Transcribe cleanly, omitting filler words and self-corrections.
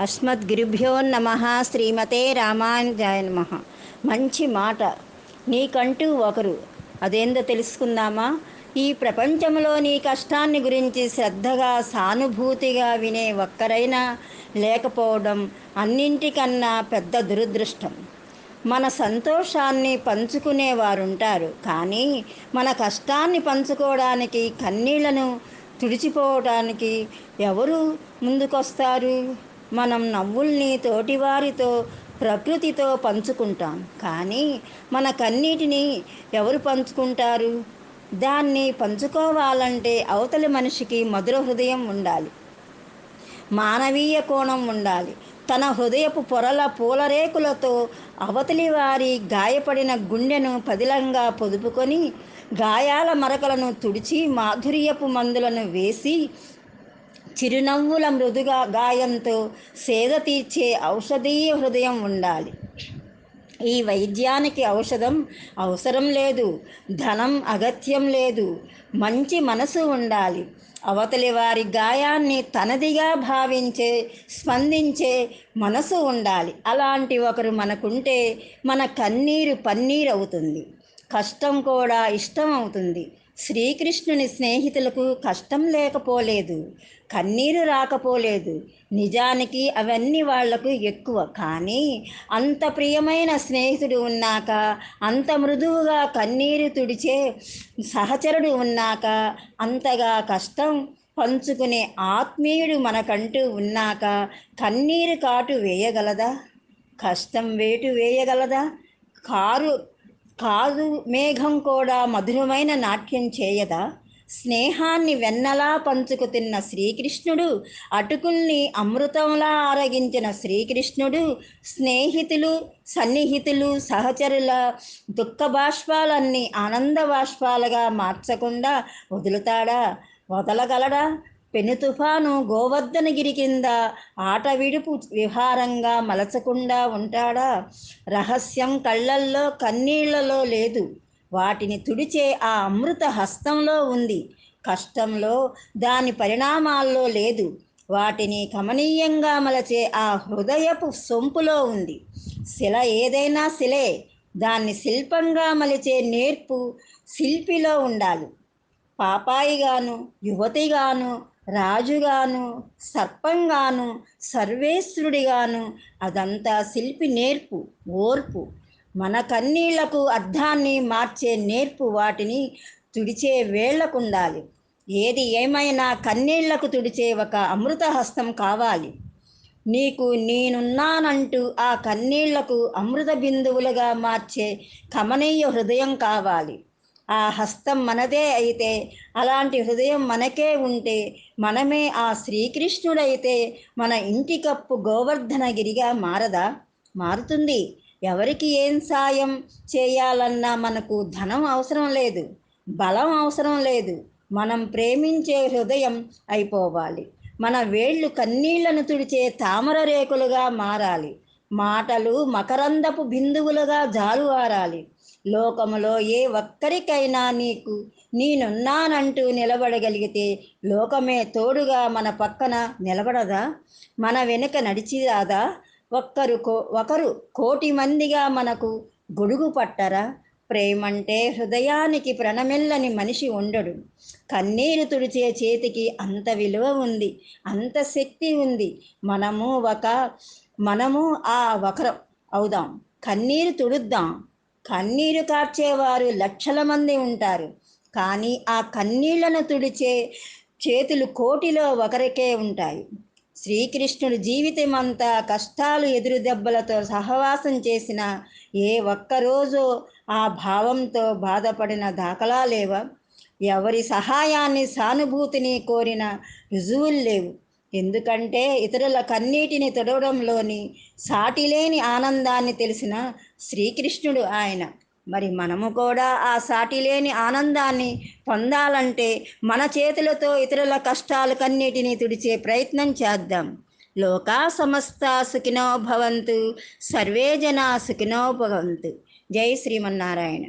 అస్మద్గురుభ్యో నమః. శ్రీమతే రామానుజాయ నమః. మంచి మాట. నీకంటూ ఒకరు, అదేందో తెలుసుకుందామా? ఈ ప్రపంచంలో నీ కష్టాన్ని గురించి శ్రద్ధగా సానుభూతిగా వినే ఒక్కరైనా లేకపోవడం అన్నింటికన్నా పెద్ద దురదృష్టం. మన సంతోషాన్ని పంచుకునేవారుంటారు, కానీ మన కష్టాన్ని పంచుకోవడానికి, కన్నీళ్లను తుడిచిపోవడానికి ఎవరు ముందుకొస్తారు? మనం నవ్వుల్ని తోటివారితో, ప్రకృతితో పంచుకుంటాం, కానీ మన కన్నీటిని ఎవరు పంచుకుంటారు? దాన్ని పంచుకోవాలంటే అవతలి మనిషికి మధుర హృదయం ఉండాలి, మానవీయ కోణం ఉండాలి. తన హృదయపు పొరల పూలరేకులతో అవతలి వారి గాయపడిన గుండెను పదిలంగా పొదుపుకొని, గాయాల మరకలను తుడిచి, మాధుర్యపు మందులను వేసి, చిరునవ్వుల మృదుగా గాయంతో సేద తీర్చే ఔషధీయ హృదయం ఉండాలి. ఈ వైద్యానికి ఔషధం అవసరం లేదు, ధనం అగత్యం లేదు, మంచి మనసు ఉండాలి. అవతలి వారి గాయాన్ని తనదిగా భావించే, స్పందించే మనసు ఉండాలి. అలాంటి ఒకరు మనకుంటే మన కన్నీరు పన్నీరు అవుతుంది, కష్టం కూడా ఇష్టం అవుతుంది. శ్రీకృష్ణుని స్నేహితులకు కష్టం లేకపోలేదు, కన్నీరు రాకపోలేదు. నిజానికి అవన్నీ వాళ్లకు ఎక్కువ. కానీ అంత ప్రియమైన స్నేహితుడు ఉన్నాక, అంత మృదువుగా కన్నీరు తుడిచే సహచరుడు ఉన్నాక, అంతగా కష్టం పంచుకునే ఆత్మీయుడు మనకంటూ ఉన్నాక, కన్నీరు కాటు వేయగలదా? కష్టం వేటు వేయగలదా? కాదు మేఘం కూడా మధురమైన నాట్యం చేయదా? స్నేహాన్ని వెన్నలా పంచుకు తిన్న శ్రీకృష్ణుడు, అటుకుల్ని అమృతంలా ఆరగించిన శ్రీకృష్ణుడు, స్నేహితులు, సన్నిహితులు, సహచరుల దుఃఖ బాష్పాలన్నీ ఆనంద బాష్పాలుగా మార్చకుండా వదులుతాడా? వదలగలడా? పెను తుఫాను గోవర్ధనగిరి కింద ఆట విడుపు విహారంగా మలచకుండా ఉంటాడా? రహస్యం కళ్ళల్లో, కన్నీళ్లలో లేదు, వాటిని తుడిచే ఆ అమృత హస్తంలో ఉంది. కష్టంలో, దాని పరిణామాల్లో లేదు, వాటిని కమనీయంగా మలచే ఆ హృదయపు సొంపులో ఉంది. శిల ఏదైనా శిలే, దాన్ని శిల్పంగా మలిచే నేర్పు శిల్పిలో ఉండాలి. పాపాయిగాను, యువతిగాను, రాజుగాను, సర్పంగాను, సర్వేశ్వరుడిగాను, అదంతా శిల్పి నేర్పు, ఓర్పు. మన కన్నీళ్లకు అర్థాన్ని మార్చే నేర్పు వాటిని తుడిచే వేళ్లకుండాలి. ఏది ఏమైనా కన్నీళ్లకు తుడిచే ఒక అమృత హస్తం కావాలి. నీకు నేనున్నానంటూ ఆ కన్నీళ్లకు అమృత బిందువులుగా మార్చే కమనీయ హృదయం కావాలి. ఆ హస్తం మనదే అయితే, అలాంటి హృదయం మనకే ఉంటే, మనమే ఆ శ్రీకృష్ణుడైతే మన ఇంటి కప్పు గోవర్ధనగిరిగా మారదా? మారుతుంది. ఎవరికి ఏం సాయం చేయాలన్నా మనకు ధనం అవసరం లేదు, బలం అవసరం లేదు. మనం ప్రేమించే హృదయం అయిపోవాలి. మన వేళ్ళు కన్నీళ్లను తుడిచే తామర రేకులుగా మారాలి. మాటలు మకరందపు బిందువులుగా జాలువారాలి. లోకములో ఏ ఒక్కరికైనా నేనున్నానంటూ నిలబడగలిగితే, లోకమే తోడుగా మన పక్కన నిలబడదా? మన వెనుక నడిచిరాదా? ఒకరు కోటి మందిగా మనకు గొడుగు పట్టరా? ప్రేమంటే హృదయానికి ప్రణమిల్లని మనిషి ఉండడు. కన్నీరు తుడిచే చేతికి అంత విలువ ఉంది, అంత శక్తి ఉంది. మనము ఆ ఒకరం అవుదాం. కన్నీరు తుడుద్దాం. కన్నీరు కార్చేవారు లక్షల మంది ఉంటారు, కానీ ఆ కన్నీళ్లను తుడిచే చేతులు కోటిలో ఒకరికే ఉంటాయి. శ్రీకృష్ణుడు జీవితమంతా కష్టాలు, ఎదురు దెబ్బలతో సహవాసం చేసిన ఏ ఒక్కరోజో ఆ భావంతో బాధపడిన దాఖలా లేవా? ఎవరి సహాయాన్ని, సానుభూతిని కోరిన రుజువులు లేవు. ఎందుకంటే ఇతరుల కన్నీటిని తుడవడంలోని సాటిలేని ఆనందాన్ని తెలిసిన శ్రీకృష్ణుడు ఆయన. మరి మనము కూడా ఆ సాటిలేని ఆనందాన్ని పొందాలంటే మన చేతులతో ఇతరుల కష్టాలు, కన్నీటిని తుడిచే ప్రయత్నం చేద్దాం. లోకా సమస్తా సుఖినో భవంతు, సర్వే జనా సుఖినో భవంతు. జై శ్రీమన్నారాయణ.